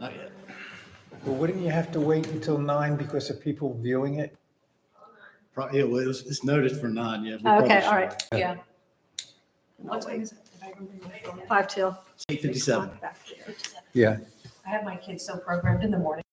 Not yet. Well, wouldn't you have to wait until 9 because of people viewing it? Yeah, well, it's noticed for 9, yeah. we probably Okay, should all right, wait. yeah. What time is it? If I remember my phone. 5 till. 8:57. Yeah. I have my kids so programmed in the morning.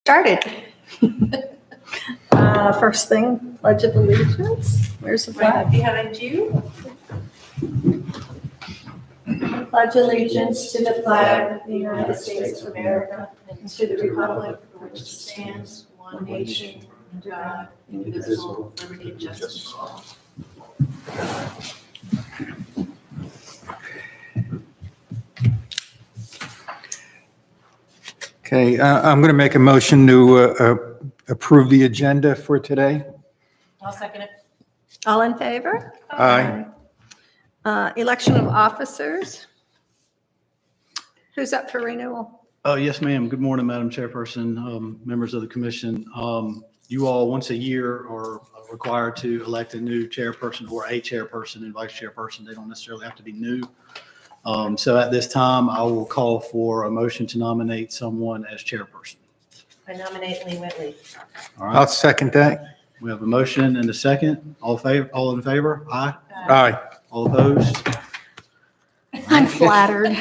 Started. First thing, Pledge of Allegiance. Where's the Right flag? behind you. Pledge allegiance to the flag of the United States of America and to the republic for which it stands, one nation, under God, indivisible, with liberty and justice for all. Okay, I'm going to make a motion to approve the agenda for today. I'll second it. All in favor? Aye. Election of officers. Who's up for renewal? Yes, ma'am. Good morning, Madam Chairperson, members of the commission. You all, once a year, are required to elect a new chairperson or a chairperson and vice chairperson. They don't necessarily have to be new. So at this time, I will call for a motion to nominate someone as chairperson. I nominate Lee Whitley. All I'll right. second that. We have a motion and a second. All in favor? Aye. Aye. All opposed? I'm flattered.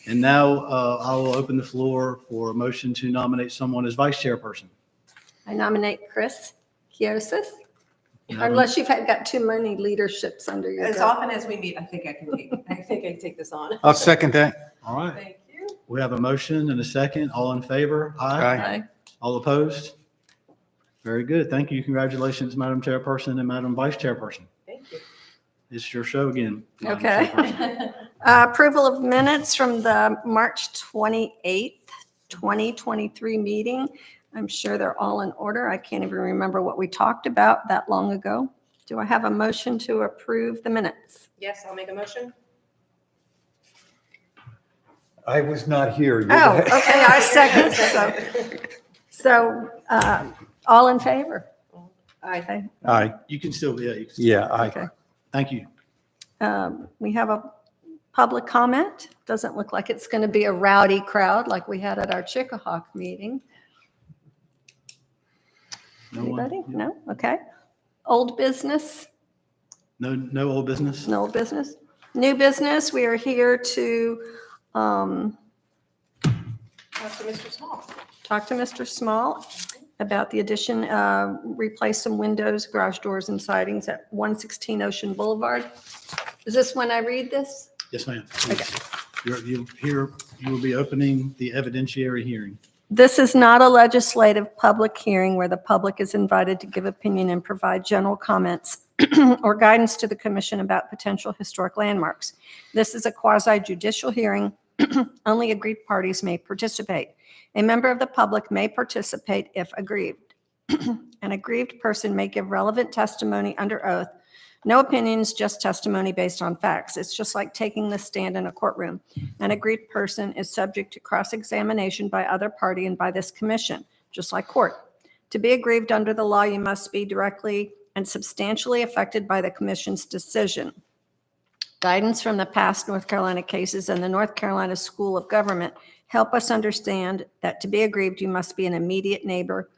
And now I will open the floor for a motion to nominate someone as vice chairperson. I nominate Chris Kiosis, unless you've got too many leaderships under your As belt. often as we meet, I think I can take this on. I'll second that. All right. Thank you. We have a motion and a second. All in favor? Aye. Aye. All opposed? Very good. Thank you. Congratulations, Madam Chairperson and Madam Vice Chairperson. Thank you. It's your show again. Madam Okay. Chairperson. Approval of minutes from the March 28th, 2023 meeting. I'm sure they're all in order. I can't even remember what we talked about that long ago. Do I have a motion to approve the minutes? Yes, I'll make a motion. I was not here. You're Oh, the- okay, I second. So, all in favor? Aye. Aye. You can still, yeah. You can still- Yeah, aye. Okay. Thank you. We have a public comment. Doesn't look like it's going to be a rowdy crowd like we had at our Chickahawk meeting. No one? Anybody? No? Okay. Old business? No old business? No business? New business, we are here to That's for Mr. Small. talk to Mr. Small about the addition, replace some windows, garage doors, and sidings at 116 Ocean Boulevard. Is this when I read this? Yes, ma'am. Okay. You will be opening the evidentiary hearing. This is not a legislative public hearing where the public is invited to give opinion and provide general comments or guidance to the commission about potential historic landmarks. This is a quasi judicial hearing. Only aggrieved parties may participate. A member of the public may participate if aggrieved. An aggrieved person may give relevant testimony under oath. No opinions, just testimony based on facts. It's just like taking the stand in a courtroom. An aggrieved person is subject to cross-examination by other party and by this commission, just like court. To be aggrieved under the law, you must be directly and substantially affected by the commission's decision. Guidance from the past North Carolina cases and the North Carolina School of Government help us understand that to be aggrieved, you must be an immediate neighbor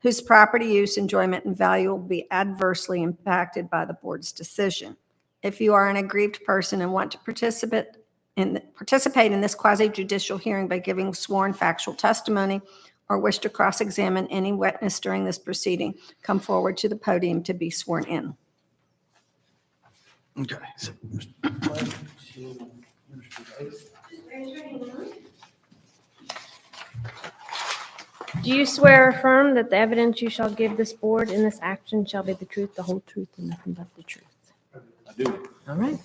whose property use, enjoyment, and value will be adversely impacted by the board's decision. If you are an aggrieved person and want to participate in this quasi-judicial hearing by giving sworn factual testimony or wish to cross-examine any witness during this proceeding, come forward to the podium to be sworn in. Okay. So, Do you swear or affirm that the evidence you shall give this board in this action shall be the truth, the whole truth, and nothing but the truth? I do. All right.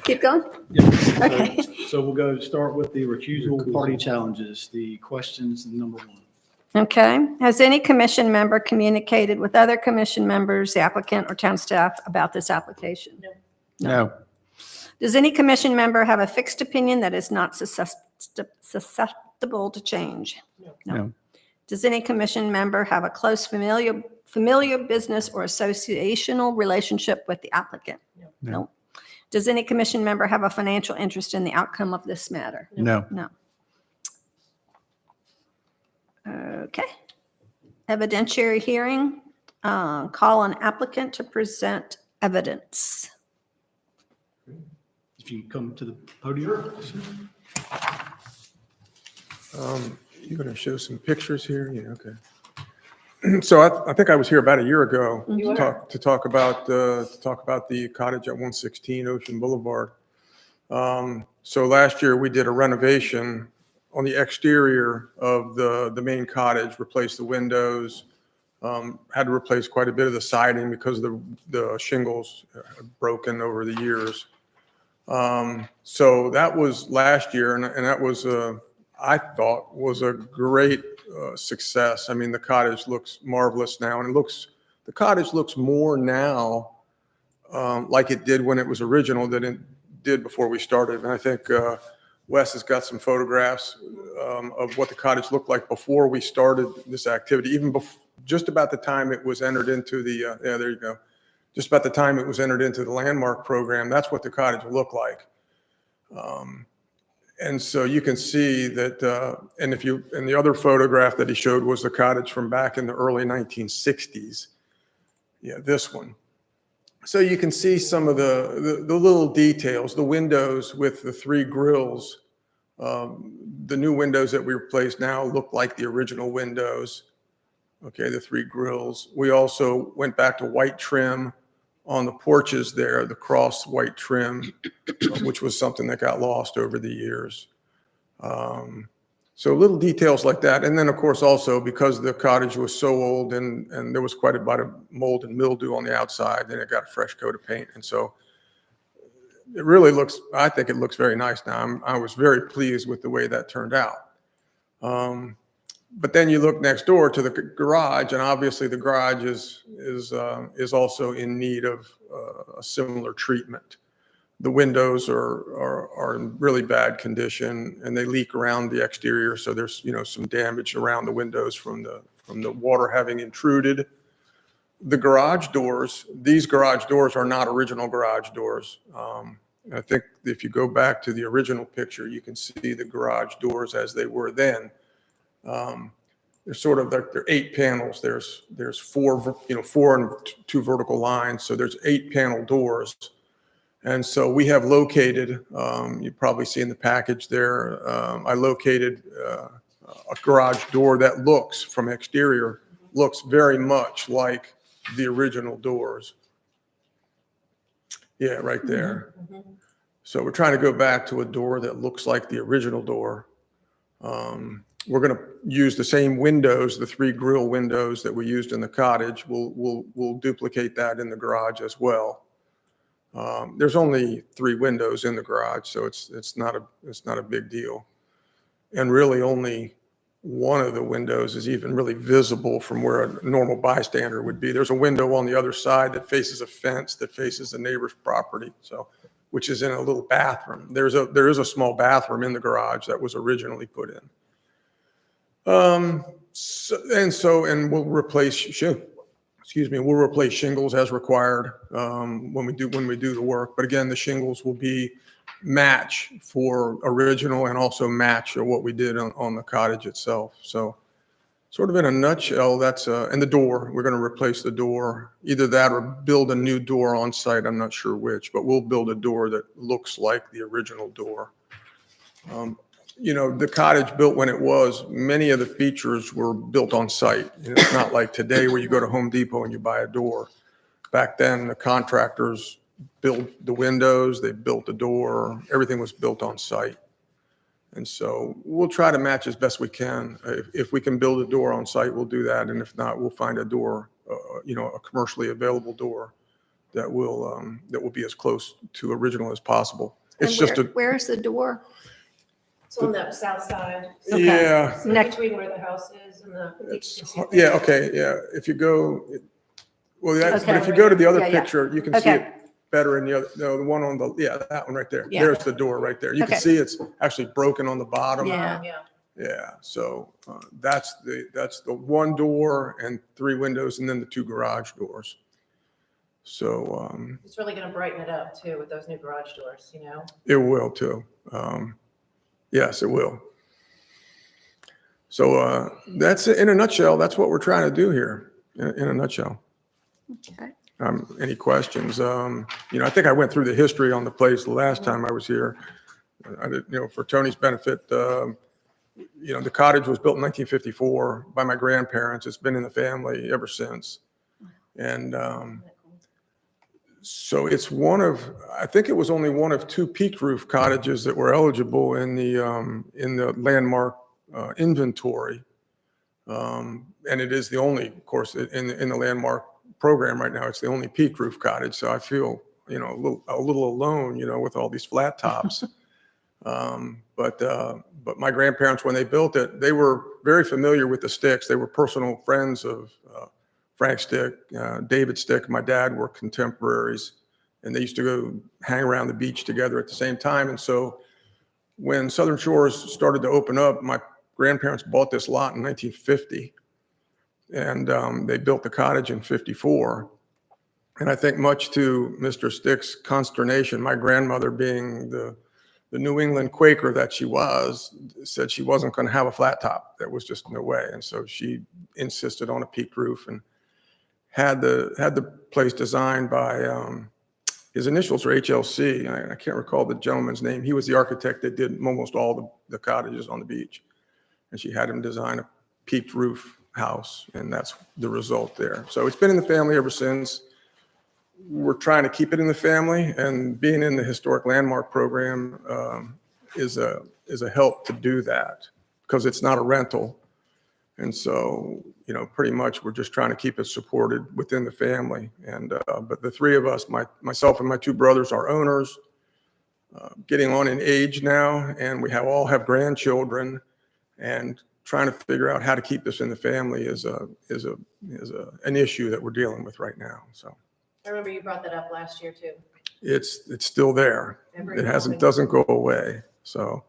Keep going? Yeah. Okay. So we'll start with the recusal party challenges, the questions number one. Okay. Has any commission member communicated with other commission members, the applicant, or town staff about this application? No. Does any commission member have a fixed opinion that is not susceptible to change? No. Does any commission member have a close familiar business or associational relationship with the applicant? No. Does any commission member have a financial interest in the outcome of this matter? No. No. Okay. Evidentiary hearing, call on applicant to present evidence. If you come to the podium. You're going to show some pictures here? Yeah, okay. So I think I was here about a year ago You to talk about the cottage at 116 Ocean Boulevard. So last year we did a renovation on the exterior of the main cottage, replaced the windows, had to replace quite a bit of the siding because the shingles had broken over the years. So that was last year, and that was I thought was a great success. I mean, the cottage looks marvelous now, and the cottage looks more now like it did when it was original than it did before we started. And I think Wes has got some photographs of what the cottage looked like before we started this activity, even just about the time it was entered into the there you go. Just about the time it was entered into the landmark program, that's what the cottage looked like. And so you can see that, and and the other photograph that he showed was the cottage from back in the early 1960s. Yeah, this one. So you can see some of the little details, the windows with the 3 grills. The new windows that we replaced now look like the original windows. Okay, the 3 grills. We also went back to white trim on the porches there, the cross white trim, which was something that got lost over the years. So little details like that. And then, of course, also because the cottage was so old and there was quite a bit of mold and mildew on the outside, then it got a fresh coat of paint. And so it really looks, I think it looks very nice now. I was very pleased with the way that turned out. But then you look next door to the garage, and obviously the garage is also in need of a similar treatment. The windows are in really bad condition, and they leak around the exterior. So there's some damage around the windows from the water having intruded. The garage doors, these garage doors are not original garage doors. I think if you go back to the original picture, you can see the garage doors as they were then. They're sort of like they're 8 panels. There's 4 and 2 vertical lines. So there's 8 panel doors. And so we have located, you probably see in the package there, I located a garage door that looks from exterior, looks very much like the original doors. Yeah, right there. So we're trying to go back to a door that looks like the original door. We're going to use the same windows, the 3 grill windows that we used in the cottage. We'll duplicate that in the garage as well. There's only 3 windows in the garage, so it's not a big deal. And really only one of the windows is even really visible from where a normal bystander would be. There's a window on the other side that faces a fence that faces the neighbor's property, so which is in a little bathroom. There is a small bathroom in the garage that was originally put in. And we'll replace we'll replace shingles as required when we do the work. But again, the shingles will be match for original and also match what we did on the cottage itself. So sort of in a nutshell, that's and the door, we're going to replace the door, either that or build a new door on site. I'm not sure which, but we'll build a door that looks like the original door. The cottage built when it was, many of the features were built on site. It's not like today where you go to Home Depot and you buy a door. Back then, the contractors built the windows, they built the door, everything was built on site. And so we'll try to match as best we can. If we can build a door on site, we'll do that. And if not, we'll find a door, a commercially available door that will be as close to original as possible. It's Where's the door? It's on the south side. Okay. Yeah. So between where the house is and the. Okay, yeah. If you go, but Okay. if you go to the other Yeah, yeah. picture, you can see Okay. it better in the other, no, the one on that one right there. Yeah. There's the door right there. You can Okay. see it's actually broken on the bottom. Yeah. Yeah. Yeah, so that's the one door and 3 windows and then the 2 garage doors. So It's really going to brighten it up too with those new garage doors, it will too. Yes, it will. So that's it in a nutshell. That's what we're trying to do here in a nutshell. Okay. Any questions? I think I went through the history on the place the last time I was here. I did, for Tony's benefit, the cottage was built in 1954 by my grandparents. It's been in the family ever since. And so it's I think it was only one of 2 peak roof cottages that were eligible in the landmark inventory. And it is the only, of course, in the landmark program right now, it's the only peak roof cottage. So I feel, a little alone, with all these flat tops. But my grandparents, when they built it, they were very familiar with the Sticks. They were personal friends of Frank Stick, David Stick. My dad were contemporaries, and they used to go hang around the beach together at the same time. And so when Southern Shores started to open up, my grandparents bought this lot in 1950, and they built the cottage in 54. And I think much to Mr. Stick's consternation, my grandmother being the the New England Quaker that she was, said she wasn't going to have a flat top. There was just no way. And so she insisted on a peaked roof and had the place designed by, his initials are HLC. I can't recall the gentleman's name. He was the architect that did almost all the cottages on the beach. And she had him design a peaked roof house, and that's the result there. So it's been in the family ever since. We're trying to keep it in the family, and being in the historic landmark program is a help to do that, because it's not a rental. And so, pretty much we're just trying to keep it supported within the family. And but the three of us, myself and my two brothers, are owners, getting on in age now, and we all have grandchildren, and trying to figure out how to keep this in the family is an issue that we're dealing with right now. So I remember you brought that up last year too. it's still there. Every It morning. doesn't go away. So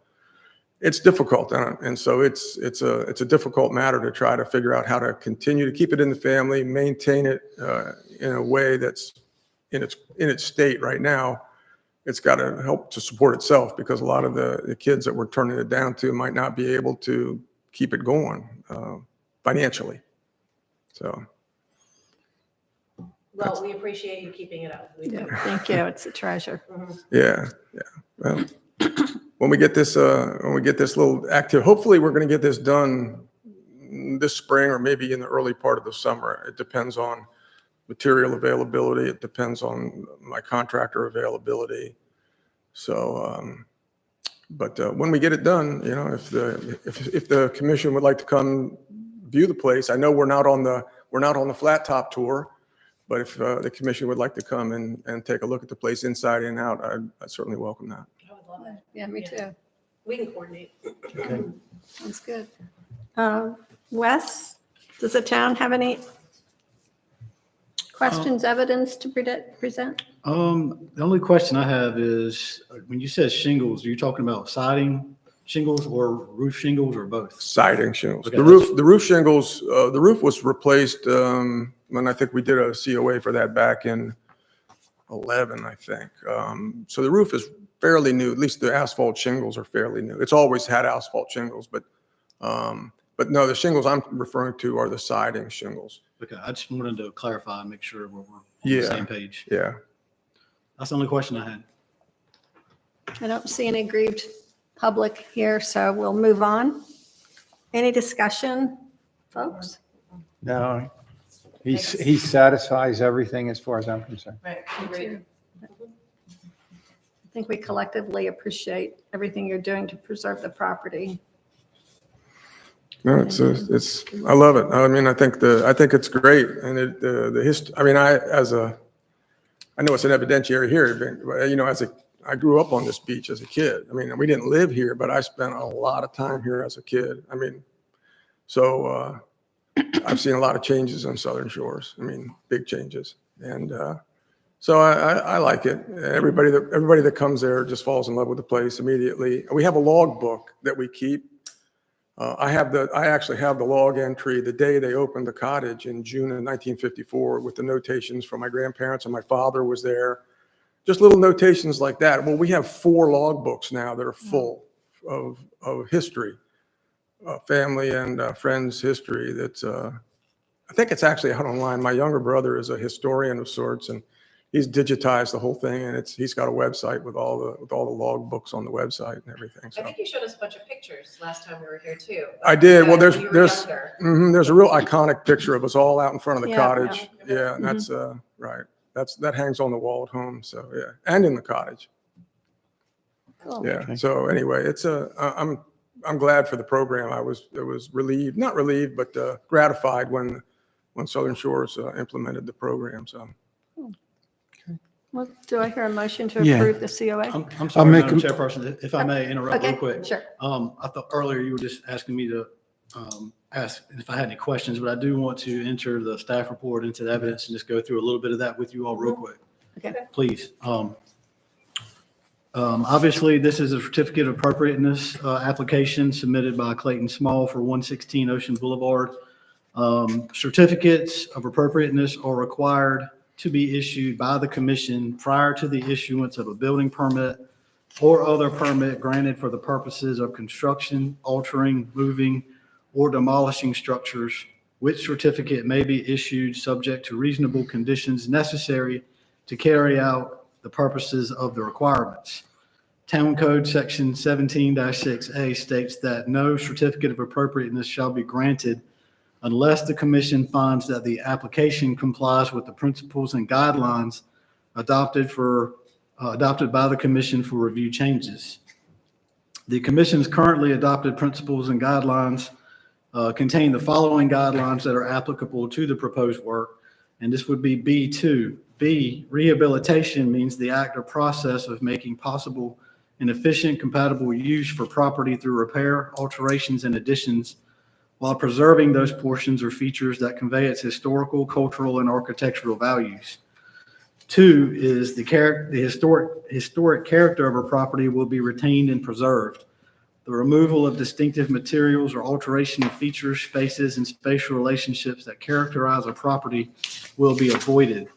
it's difficult, and so it's a difficult matter to try to figure out how to continue to keep it in the family, maintain it in a way that's in its state right now. It's got to help to support itself, because a lot of the kids that we're turning it down to might not be able to keep it going financially. So Well, we appreciate you keeping it up. We do. Yeah, thank you. It's a treasure. yeah. Well, when we get this little active, hopefully we're going to get this done this spring or maybe in the early part of the summer. It depends on material availability. It depends on my contractor availability. So, but when we get it done, if the commission would like to come view the place, I know we're not on the flat top tour, but if the commission would like to come and take a look at the place inside and out, I'd certainly welcome that. I would love it. Yeah, me too. We can coordinate. Sounds good. Wes, does the town have any questions, evidence to present? The only question I have is, when you said shingles, are you talking about siding shingles or roof shingles or both? Siding shingles. Okay, The roof shingles, the roof was replaced when I think we did a COA for that back in 11, I think. So the roof is fairly new. At least the asphalt shingles are fairly new. It's always had asphalt shingles, but no, the shingles I'm referring to are the siding shingles. Okay, I just wanted to clarify and make sure we're on Yeah. the same page. Yeah. That's the only question I had. I don't see any aggrieved public here, so we'll move on. Any discussion, folks? No, he satisfies everything as far as I'm concerned. Right, agreed. I think we collectively appreciate everything you're doing to preserve the property. No, I love it. I mean, I think it's great. And the history, I mean, I know it's an evidentiary here, but, I grew up on this beach as a kid. I mean, we didn't live here, but I spent a lot of time here as a kid. I mean, so I've seen a lot of changes on Southern Shores. I mean, big changes. And so I like it. Everybody that comes there just falls in love with the place immediately. We have a log book that we keep. I actually have the log entry the day they opened the cottage in June of 1954 with the notations from my grandparents, and my father was there. Just little notations like that. Well, we have 4 log books now that are full of history, family and friends history. That's I think it's actually out online. My younger brother is a historian of sorts, and he's digitized the whole thing, and he's got a website with all the log books on the website and everything. I So think you showed us a bunch of pictures last time we were here too. I did. Well, When you were there's younger. there's a real iconic picture of us all out in front of the Yeah, cottage. yeah. Yeah, and that's right. That hangs on the wall at home. So yeah, and in the cottage. Cool. Yeah. So anyway, I'm glad for the program. I was relieved, not relieved, but gratified when Southern Shores implemented the program. So Well, do I hear a motion to Yeah. approve the COA? I'm sorry, make Madam a- Chairperson, if I may interrupt real Okay, quick. sure. I thought earlier you were just asking me to ask if I had any questions, but I do want to enter the staff report into the evidence and just go through a little bit of that with you all real quick. Okay. Please. Obviously, this is a certificate of appropriateness application submitted by Clayton Small for 116 Ocean Boulevard. Certificates of appropriateness are required to be issued by the commission prior to the issuance of a building permit or other permit granted for the purposes of construction, altering, moving, or demolishing structures, which certificate may be issued subject to reasonable conditions necessary to carry out the purposes of the requirements. Town Code Section 17-6A states that no certificate of appropriateness shall be granted unless the commission finds that the application complies with the principles and guidelines adopted by the commission for review changes. The commission's currently adopted principles and guidelines contain the following guidelines that are applicable to the proposed work, and this would be B2. B, rehabilitation means the act or process of making possible an efficient, compatible use for property through repair, alterations, and additions while preserving those portions or features that convey its historical, cultural, and architectural values. 2 is the historic character of a property will be retained and preserved. The removal of distinctive materials or alteration of features, spaces, and spatial relationships that characterize a property will be avoided.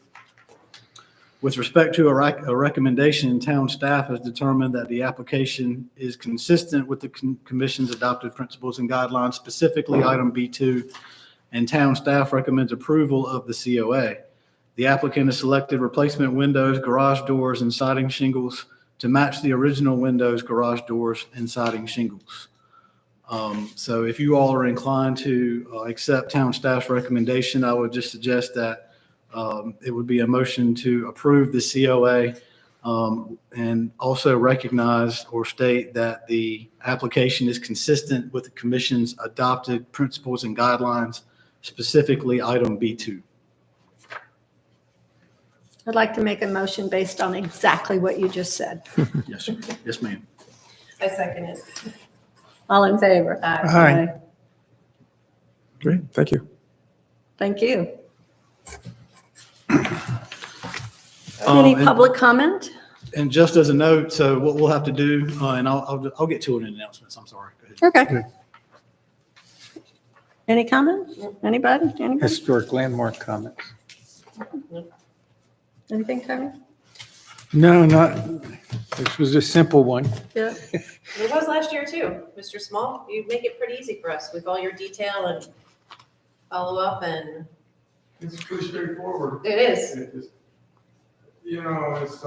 With respect to a recommendation, town staff has determined that the application is consistent with the commission's adopted principles and guidelines, specifically item B2, and town staff recommends approval of the COA. The applicant has selected replacement windows, garage doors, and siding shingles to match the original windows, garage doors, and siding shingles. So if you all are inclined to accept town staff's recommendation, I would just suggest that it would be a motion to approve the COA and also recognize or state that the application is consistent with the commission's adopted principles and guidelines, specifically item B2. I'd like to make a motion based on exactly what you just said. Yes, sir. Yes, ma'am. I second it. All in favor? Aye. Great, thank you. Thank you. Any And- public comment? And just as a note, so what we'll have to do, and I'll get to it in announcements, I'm sorry. Go ahead. Okay. Any comments? Anybody? Anybody? Historic landmark comments. Anything, Tony? No, not, this was a simple one. Yeah. It was last year too, Mr. Small. You make it pretty easy for us with all your detail and follow up, and It's pretty straightforward. it is. You know, it's,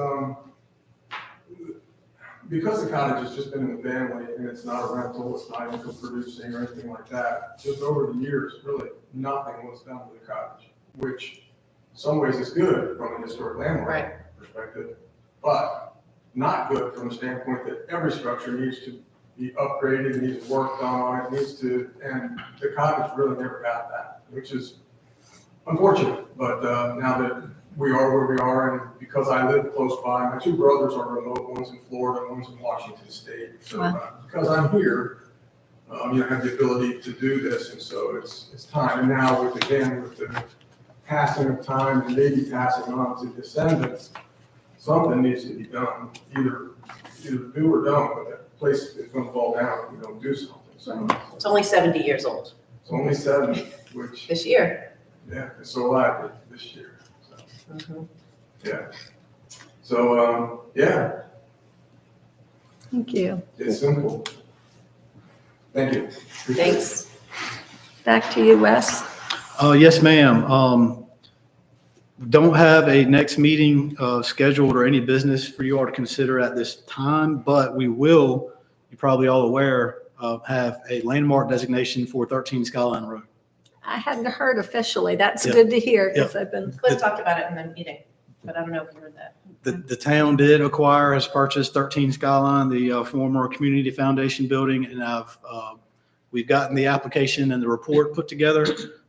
because the cottage has just been in the family and it's not a rental, it's not income producing or anything like that, just over the years, really, nothing was done with the cottage, which in some ways is good from a historic landmark Right. perspective, but not good from the standpoint that every structure needs to be upgraded, needs work done on it, needs to, and the cottage really never got that, which is unfortunate, but now that we are where we are, and because I live close by, my two brothers are remote, one's in Florida, one's in Washington State. So because I'm here, I have the ability to do this, and so it's time. And now with the passing of time and maybe passing on to descendants, something needs to be done. Either do or don't, but that place is going to fall down if we don't do something. So It's only 70 years old it's only 7, which, this year. yeah, it's so alive this year. So. Mhm. Yeah. So, yeah, Thank you. it's simple. Thank you. Thanks. Back to you, Wes. Yes, ma'am. Don't have a next meeting scheduled or any business for you all to consider at this time, but we will, you're probably all aware, have a landmark designation for 13 Skyline Road. I hadn't heard officially. That's Yeah. good to hear because I've been, Cliff talked about it in the meeting, but I don't know if you heard that. The town did acquire, has purchased 13 Skyline, the former Community Foundation building, and we've gotten the application and the report put together,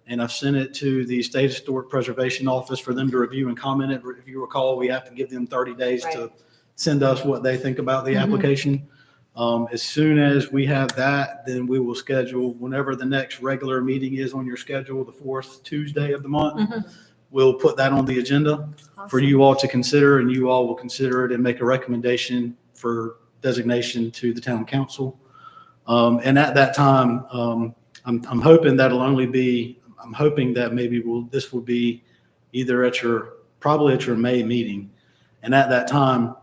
and I've sent it to the State Historic Preservation Office for them to review and comment it. If you recall, we have to give them 30 days to Right. send us what they think about the application. As soon as we have that, then we will schedule whenever the next regular meeting is on your schedule, the 4th Tuesday of the month. We'll put that on the agenda for you all to consider, and you all will consider it and make a recommendation for designation to the town council. And at that time, I'm hoping that'll only be, I'm hoping that maybe this will be either probably at your May meeting. And at that time,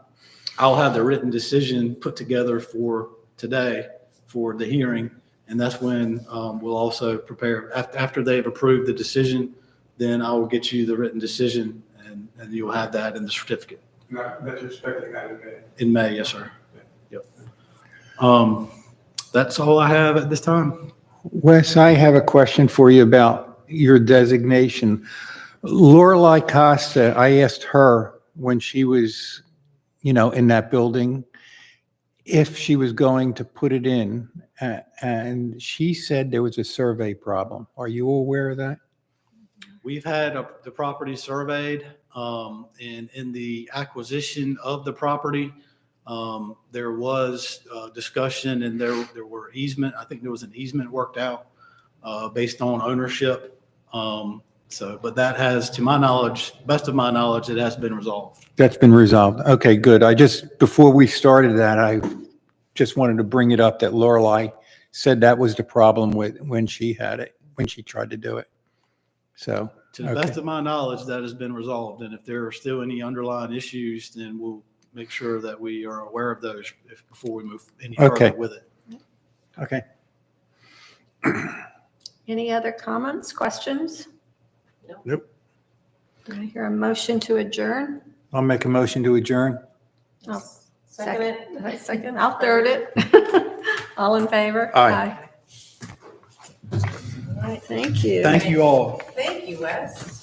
I'll have the written decision put together for today for the hearing. And that's when we'll also prepare, after they've approved the decision, then I will get you the written decision and you'll have that in the certificate. That you're expecting that in May. In May, yes, sir. Yep. That's all I have at this time. Wes, I have a question for you about your designation. Lorelei Costa, I asked her when she was, in that building, if she was going to put it in, and she said there was a survey problem. Are you aware of that? We've had the property surveyed, and in the acquisition of the property, there was discussion and there were easement. I think there was an easement worked out based on ownership. But that has, to my knowledge, best of my knowledge, it has been resolved. That's been resolved. Okay, good. Before we started that, I just wanted to bring it up that Lorelei said that was the problem when she had it, when she tried to do it. So, To the best of my knowledge, that has been resolved. And if there are still any underlying issues, then we'll make sure that we are aware of those before we move any Okay. further with it. okay. Any other comments, questions? Nope. Do I hear a motion to adjourn? I'll make a motion to adjourn. I'll Second it. Second, I'll third it. All in favor? Aye. All right, thank you. Thank you all. Thank you, Wes.